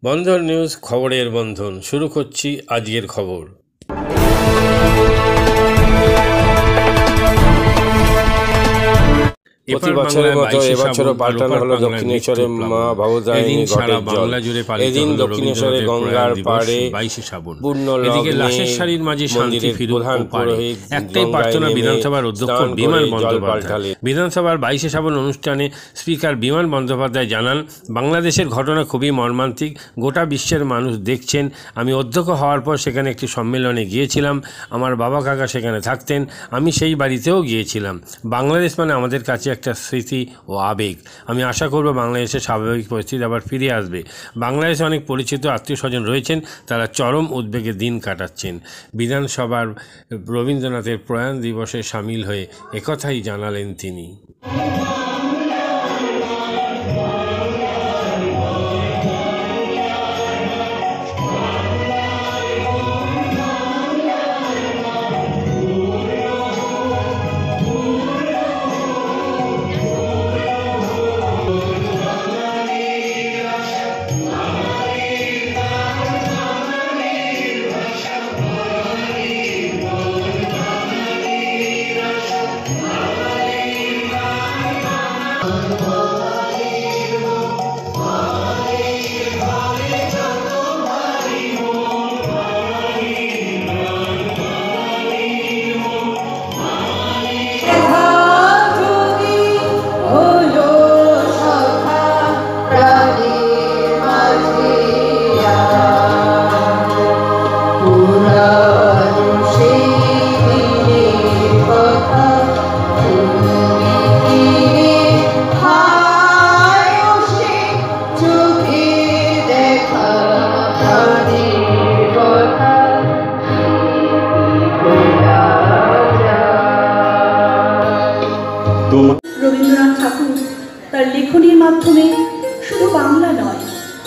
বন্ধন news খবরের বন্ধন শুরু করছি আজকের খবর। প্রতি বছরের মতো এবছরও পাল্টানো হলো দক্ষিণেশ্বরের মা ভবতারিণী ঘটের জল। এদিন দক্ষিণেশ্বরে গঙ্গার পাড়ে পূর্ণ লগ্নে মন্দিরের প্রধান পুরোহিত একটাই প্রার্থনা বিধানসভার অধ্যক্ষ বিমান বন্দ্যোপাধ্যায়। বিধানসভার 22শে শ্রাবণ অনুষ্ঠানে স্পিকার বিমান বন্দ্যোপাধ্যায় জানান, বাংলাদেশের ঘটনা খুবই মর্মান্তিক, গোটা বিশ্বের মানুষ দেখছেন। আমি অধ্যক্ষ হওয়ার পর সেখানে একটি সম্মেলনে গিয়েছিলাম, আমার বাবা কাকা সেখানে থাকতেন, আমি সেই বাড়িতেও গিয়েছিলাম। বাংলাদেশ মানে আমাদের কাছে একটা স্মৃতি ও আবেগ। আমি আশা করব বাংলাদেশের স্বাভাবিক পরিস্থিতি আবার ফিরে আসবে। বাংলাদেশে অনেক পরিচিত আত্মীয় স্বজন রয়েছেন, তারা চরম উদ্বেগে দিন কাটাচ্ছেন। বিধানসভার রবীন্দ্রনাথের প্রয়াণ দিবসে সামিল হয়ে একথাই জানালেন তিনি। রবীন্দ্রনাথ ঠাকুর তার লেখনীর মাধ্যমে শুধু বাংলা নয়,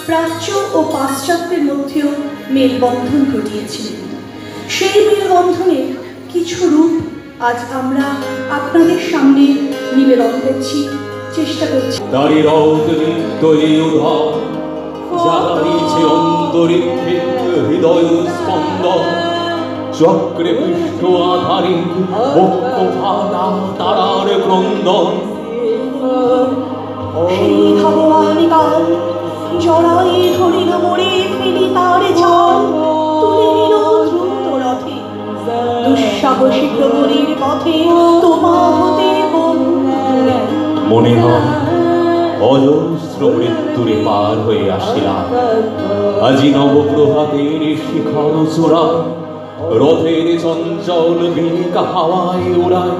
প্রাচ্য ও পাশ্চাত্যের মধ্যেও মেলবন্ধন ঘটিয়েছিলেন। সেই মেলবন্ধনের কিছু রূপ আজ আমরা আপনাদের সামনে নিবেদন করছি, চেষ্টা করছি। চক্রে পৃষ্ঠ আধারে বক্ষ ফাটা তারার ক্রন্দন, সেই ভগবান কাল জড়াই ধরিল মোরে, ফেলি তার জাল তুলে নিল দ্রুত রথে, দুঃসাহসী প্রহরীর পথে তোমা হতে মনে হয় অজস্র মৃত্যুরে পার হয়ে আসিলাম। আজি নবপ্রভাতের শিখর চূড়া, রথের চঞ্চল বেগ হাওয়ায় উড়ায়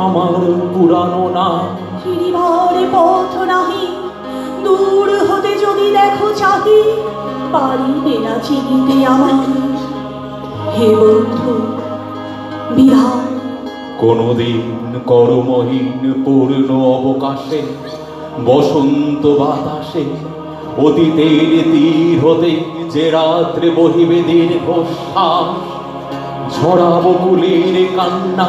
আমার পুরানো না। ফিরিবার পথ নাহি, দূর হতে যদি দেখো চাহি, পারিবে না চিনিতে আমার হে বন্ধু বিহার। কোনদিন কর্মহীন পূর্ণ অবকাশে বসন্ত বাতাসে অতীতের তীর হতে যে রাত্রে বহিবে দীর্ঘশ্বাস, ঝরাবো কুলের কান্না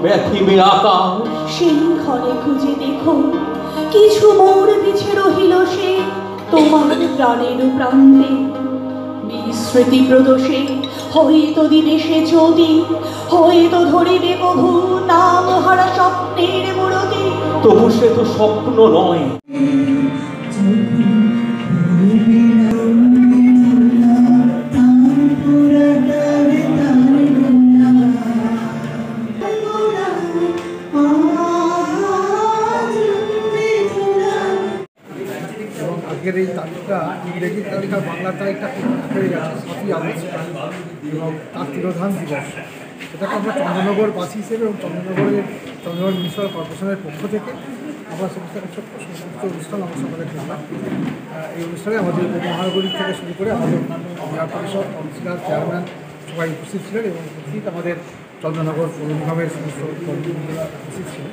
ব্যথিবে আকাশ। সেই ঘরে খুঁজে দেখো কিছু মোর পিছে রহিল সে তোমার প্রাণের প্রান্তে, বিস্মৃতি প্রদোষে হয়তো দিবে সে যদি, হয়তো ধরিবে কভু নাম হারা স্বপ্নের মূরতি। তবু সে তো স্বপ্ন নয়। আজকের এই তারিখটা ইংরেজির তালিকা বাংলার তারিখটা হয়ে গেছে 7ই আগস্ট এবং তার তিরোধান দিবস। সেটাকে আমরা চন্দ্রনগরবাসী হিসেবে এবং চন্দ্রনগর মিউনিসিপ্যাল কর্পোরেশনের পক্ষ থেকে আমরা সমস্ত ছোট্ট সমস্ত অনুষ্ঠান আমরা সকলে করলাম। এই অনুষ্ঠানে আমাদের মহানগরী থেকে শুরু করে আমাদের জেলা পরিষদ কাউন্সিলর চেয়ারম্যান সবাই উপস্থিত ছিলেন এবং উপস্থিত আমাদের চন্দ্রনগর পৌর নিগমের সমস্ত কর্মীরা উপস্থিত ছিলেন।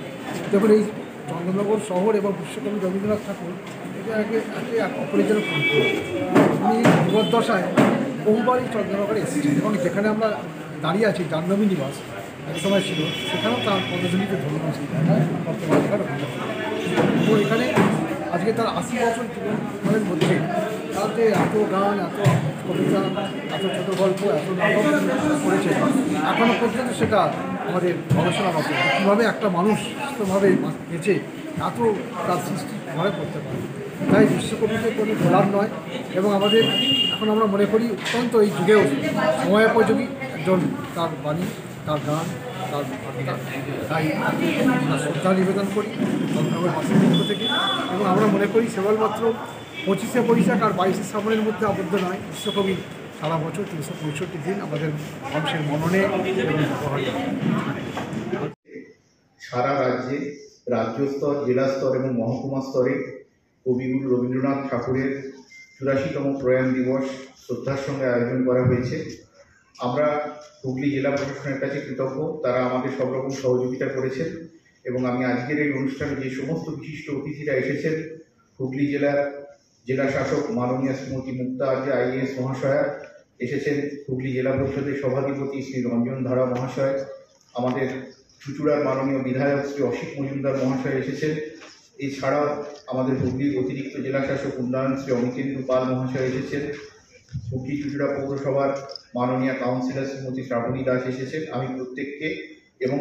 যখন এই চন্দ্রনগর শহর এবং বিশ্বকবি রবীন্দ্রনাথ ঠাকুর এটা এক অপরিচালক উনি জীবদ্দশায় বহুবারই চন্দ্রনগরে এসেছেন এবং যেখানে আমরা দাঁড়িয়ে আছি জাহ্নবী নিবাস এক সময় ছিল, সেখানেও তার পদধূলিতে ধন্য ছিল বর্তমানে। তো এখানে আজকে তার 80 বছর জীবনের মধ্যে তাতে এত গান, এত কবিতা, এত ছোট গল্প, এত নাটক করেছে, এখনও পর্যন্ত সেটা আমাদের গবেষণা মতো কীভাবে একটা মানুষ সুস্থভাবে বেঁচে এত তার সৃষ্টি ঘরে করতে পারে। তাই বিশ্বকবিকে কোনো বলার নয়, এবং আমাদের এখন আমরা মনে করি অত্যন্ত এই যুগেও সময়োপযোগী একজন তার বাণী, তার গান, তার বার্তা। তাই শ্রদ্ধা নিবেদন করি চন্দ্রনগরবাসীর পক্ষ থেকে, এবং আমরা মনে করি কেবলমাত্র 25শে বৈশাখ আর 22শে শ্রাবণের মধ্যে আবদ্ধ নয়। বিশ্বকবি সারা বছর 365 দিন আমাদের মানুষের মননে এবং ব্যবহারে সারা রাজ্যে রাজ্য স্তর, জেলা স্তর এবং মহকুমা স্তরে কবিগুরু রবীন্দ্রনাথ ঠাকুরের 84তম প্রয়াণ দিবস শ্রদ্ধার সঙ্গে আয়োজন করা হয়েছে। আমরা হুগলি জেলা প্রশাসনের কাছে কৃতজ্ঞ, তারা আমাদের সব রকম সহযোগিতা করেছেন, এবং আমি আজকের এই অনুষ্ঠানে যে সমস্ত বিশিষ্ট অতিথিরা এসেছেন, হুগলি জেলার জেলা শাসক মাননীয় শ্রীমতী মুক্তা আর্যা IAS মহাশয়া এসেছেন, হুগলি জেলা পরিষদের সভাধিপতি শ্রী রঞ্জন ধারা মহাশয়, আমাদের চুঁচুড়ার মাননীয় বিধায়ক শ্রী অসিত মজুমদার মহাশয় এসেছেন, এছাড়াও আমাদের হুগলির অতিরিক্ত জেলা শাসক উন্নয়ন শ্রী অমিতেন্দু পাল মহাশয় এসেছেন, হুগলি চুঁচুড়া পৌরসভার মাননীয় কাউন্সিলর শ্রীমতী শ্রাবণী দাস এসেছেন। আমি প্রত্যেককে এবং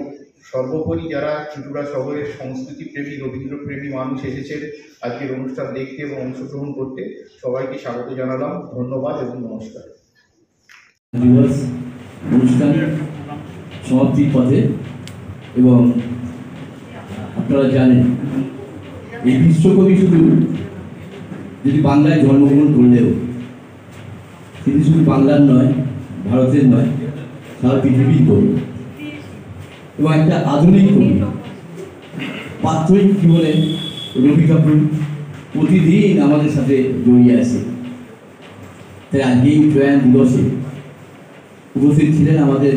সর্বোপরি যারা চুঁচুড়া শহরের সংস্কৃতিপ্রেমী, রবীন্দ্রপ্রেমী মানুষ এসেছেন আজকের অনুষ্ঠান দেখতে এবং অংশগ্রহণ করতে, সবাইকে স্বাগত জানালাম। ধন্যবাদ এবং নমস্কার। দিবস অনুষ্ঠান সমাপ্তির পথে, এবং আপনারা জানেন এই বিশ্বকবি শুধু যদি বাংলায় জন্মগ্রহণ করলেও তিনি শুধু বাংলার নয়, ভারতের নয়, সারা পৃথিবীর কবি, এবং একটা আধুনিক কবি। প্রাত্যহিক জীবনে রবি ঠাকুর প্রতিদিন আমাদের সাথে জড়িয়ে আছে। তাই আজকে এই প্রয়াণ দিবসে উপস্থিত ছিলেন আমাদের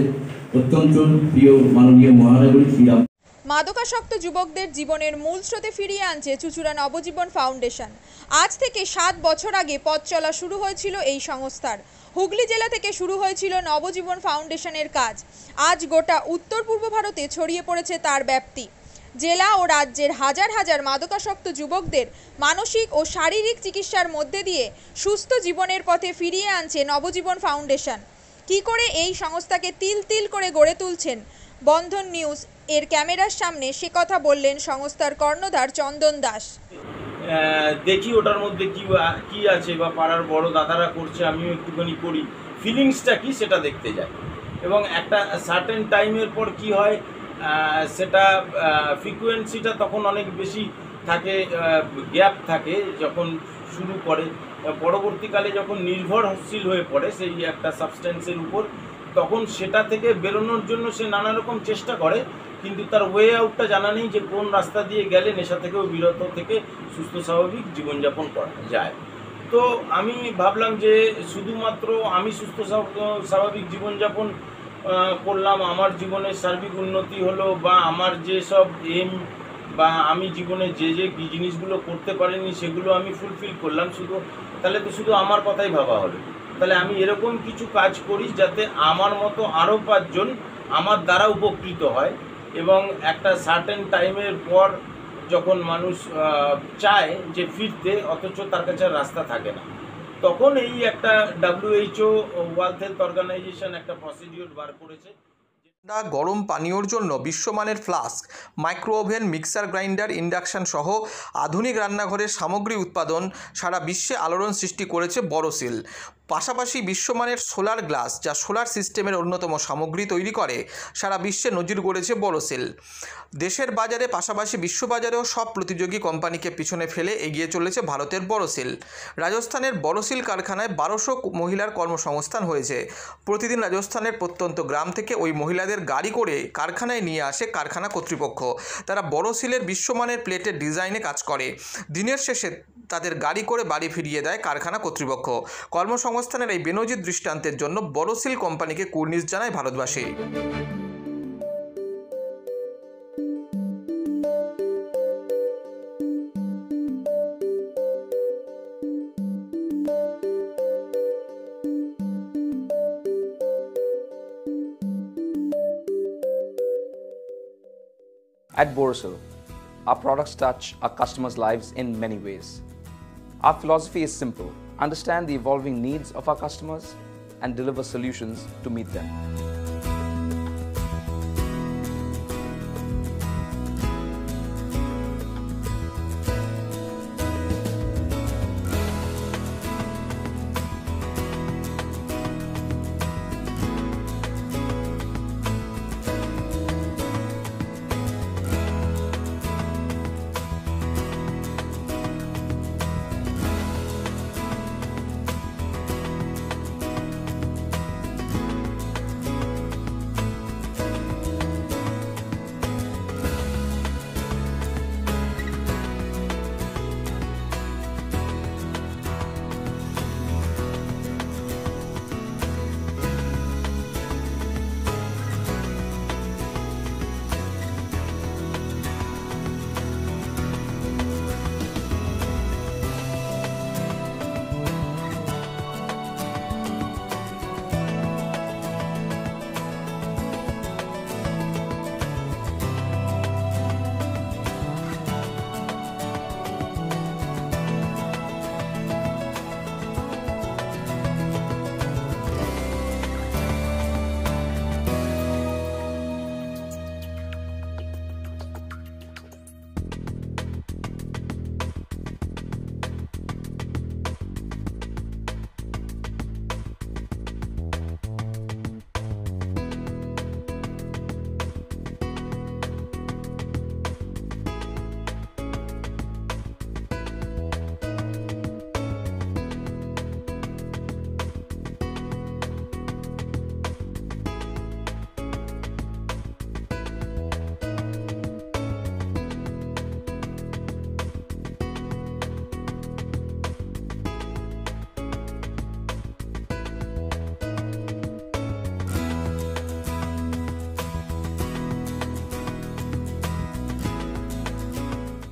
অত্যন্ত প্রিয় মাননীয় মহানগরী শ্রীরাম। মাদকাসক্ত যুবকদের জীবনের মূল স্রোতে ফিরিয়ে আনছে চুঁচুড়া নবজীবন ফাউন্ডেশন। আজ থেকে 7 বছর আগে পথ চলা শুরু হয়েছিল এই সংস্থার। হুগলি জেলা থেকে শুরু হয়েছিল নবজীবন ফাউন্ডেশনের কাজ। আজ গোটা উত্তর পূর্ব ভারতে ছড়িয়ে পড়েছে তার ব্যাপ্তি। জেলা ও রাজ্যের হাজার হাজার মাদকাসক্ত যুবকদের মানসিক ও শারীরিক চিকিৎসার মধ্যে দিয়ে সুস্থ জীবনের পথে ফিরিয়ে আনছে নবজীবন ফাউন্ডেশন। কি করে এই সংস্থাকে তিল তিল করে গড়ে তুলছেন বন্ধন নিউজ এর ক্যামেরার সামনে, সে কথা বললেন সংস্থার কর্ণধার চন্দন দাস। দেখি ওটার মধ্যে কি আছে, বা পাড়ার বড় দাদারা করছে, আমিও একটুখানি করি, ফিলিংসটা কি সেটা দেখতে যাই। এবং একটা সার্টেন টাইমের পর কি হয়, সেটা ফ্রিকোয়েন্সিটা তখন অনেক বেশি থাকে, গ্যাপ থাকে যখন শুরু করে, পরবর্তীকালে যখন নির্ভরশীল হয়ে পড়ে সেই একটা সাবস্টেন্সের উপর, তখন সেটা থেকে বেরোনোর জন্য সে নানা রকম চেষ্টা করে, কিন্তু তার ওয়ে আউটটা জানা নেই যে কোন রাস্তা দিয়ে গেলে নেশা থেকেও বিরত থেকে সুস্থ স্বাভাবিক জীবনযাপন করা যায়। তো আমি ভাবলাম যে শুধুমাত্র আমি সুস্থ স্বাভাবিক জীবনযাপন করলাম, আমার জীবনের সার্বিক উন্নতি হলো, বা আমার যেসব এম বা আমি জীবনে যে জিনিসগুলো করতে পারিনি সেগুলো আমি ফুলফিল করলাম, তাহলে তো শুধু আমার কথাই ভাবা হলো। তাহলে আমি এরকম কিছু কাজ করি যাতে আমার মতো আরও 5 জন আমার দ্বারা উপকৃত হয়, এবং একটা সার্টেন টাইমের পর যখন মানুষ চায় যে ফিরতে, অথচ তার কাছে রাস্তা থাকে না, তখন এই একটা WHO ওয়ার্ল্ড হেলথ অর্গানাইজেশন একটা প্রসিডিওর বার করেছে। গরম পানীয়র জন্য বিশ্বমানের flask, micro oven, mixer grinder, induction সহ আধুনিক রান্নাঘরের সামগ্রী উৎপাদন সারা বিশ্বে আলোড়ন সৃষ্টি করেছে বড়সিল। পাশাপাশি বিশ্বমানের সোলার গ্লাস, যা সোলার সিস্টেমের অন্যতম সামগ্রী তৈরি করে, সারা বিশ্বে নজির গড়েছে বড়সিল। দেশের বাজারে পাশাপাশি বিশ্ববাজারেও সব প্রতিযোগী কোম্পানিকে পিছনে ফেলে এগিয়ে চলেছে ভারতের বড়সিল। রাজস্থানের বড়সিল কারখানায় 1200 মহিলার কর্মসংস্থান হয়েছে। প্রতিদিন রাজস্থানের প্রত্যন্ত গ্রাম থেকে ওই মহিলাদের গাড়ি করে কারখানায় নিয়ে আসে কারখানা কর্তৃপক্ষ। তারা বড়সিলের বিশ্বমানের প্লেটের ডিজাইনে কাজ করে। দিনের শেষে তাদের গাড়ি করে বাড়ি ফিরিয়ে দেয় কারখানা কর্তৃপক্ষ। কর্মসংস্থানের এই বেনজির দৃষ্টান্তের জন্য বড়সিল কোম্পানিকে কুর্নিশ জানায় ভারতবাসী। At Borosil, our products touch our customers' lives in many ways. Our philosophy is simple: understand the evolving needs of our customers, and deliver solutions to meet them.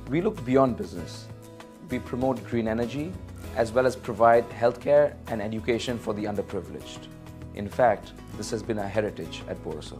We look beyond business. We promote green energy as well as provide healthcare and education for the underprivileged. In fact, this has been our heritage at Borosil.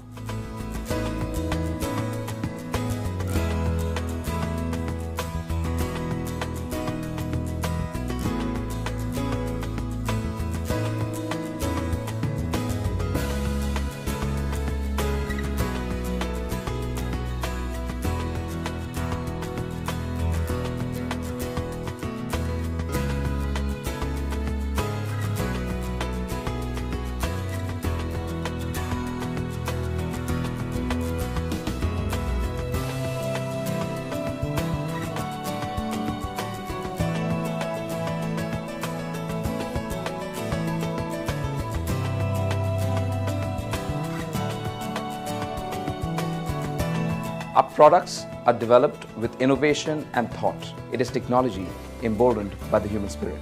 Our products are developed with innovation and thought. It is technology emboldened by the human spirit.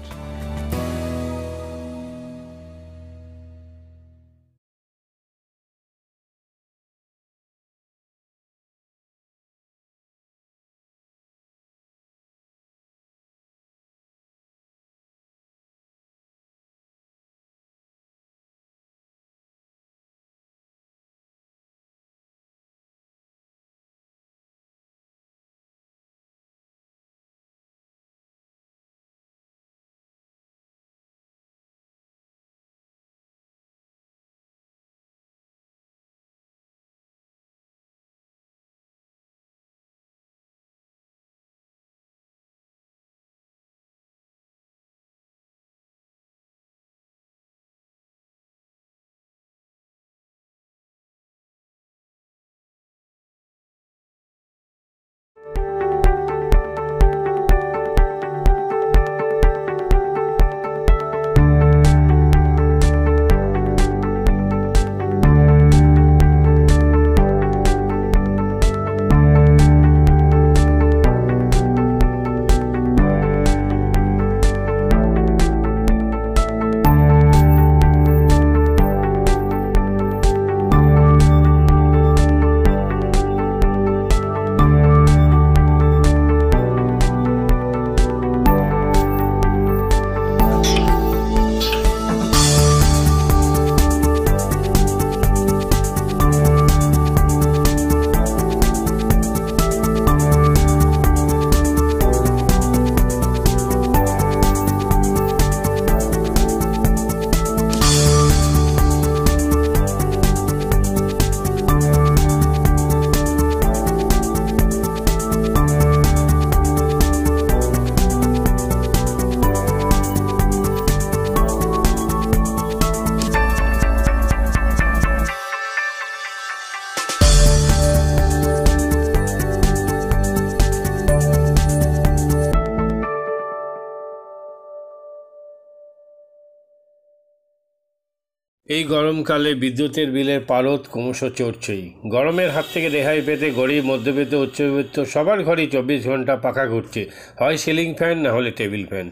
এই গরমকালে বিদ্যুতের বিলের পারদ ক্রমশ চড়ছেই। গরমের হাত থেকে রেহাই পেতে গরিব, মধ্যবিত্ত, উচ্চবিত্ত সবার ঘরেই 24 ঘন্টা পাখা ঘুরছে, হয় সিলিং ফ্যান না হলে টেবিল ফ্যান।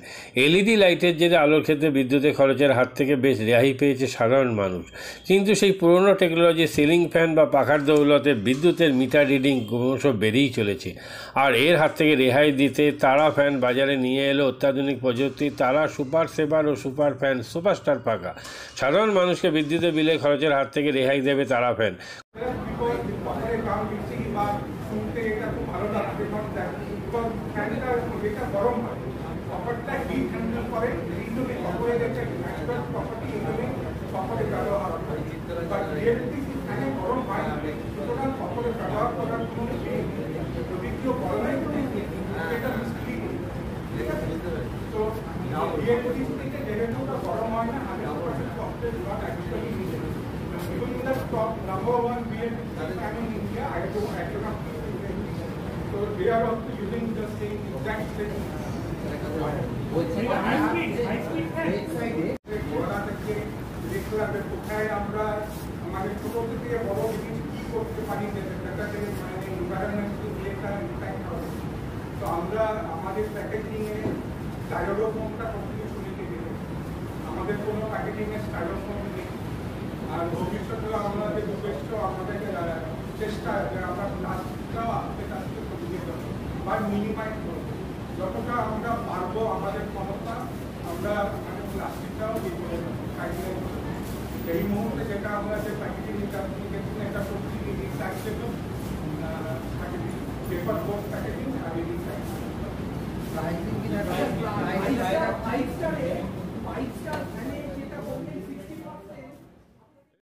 এলইডি লাইটের জেরে আলোর ক্ষেত্রে বিদ্যুতের খরচের হাত থেকে বেশ রেহাই পেয়েছে সাধারণ মানুষ। কিন্তু সেই পুরনো টেকনোলজি সিলিং ফ্যান বা পাখার দৌলতে বিদ্যুতের মিটার রিডিং ক্রমশ বেড়েই চলেছে। আর এর হাত থেকে রেহাই দিতে তারা ফ্যান বাজারে নিয়ে এলো অত্যাধুনিক প্রযুক্তি তারা সুপার সেভার ও সুপার ফ্যান সুপারস্টার পাখা। সাধারণ মানুষকে বিদ্যুতের বিলের খরচের হাত থেকে রেহাই দেবে তারা fan. Even in the top number one BLDC fan in India, I don't have so they are also using the same exact same. কোথায় আমরা আমাদের ছোট থেকে বড় জিনিস কি করতে পারি সেটা থেকে মানে এনভায়রনমেন্টাল একটা ইম্প্যাক্ট হবে। তো আমরা আমাদের প্যাকেজিংয়ে স্টাইরোফোমটা কমপ্লিট শুনেছি আমাদের কোনো প্যাকেজিংয়ে স্টাইরোফোম নেই। আর ভবিষ্যতে আমাদের যথেষ্ট আমাদের চেষ্টা যে আমরা প্লাস্টিকটাও আস্তে আস্তে কমিয়ে দেবো বা মিনিমাইজ করবো যতটা আমরা পারবো আমাদের ক্ষমতা আমরা মানে প্লাস্টিকটাও ইয়ে করে দেবো। এই মুহূর্তে যেটা আমরা যে প্যাকেজিং একটা করছি recycle packaging paper board packaging আর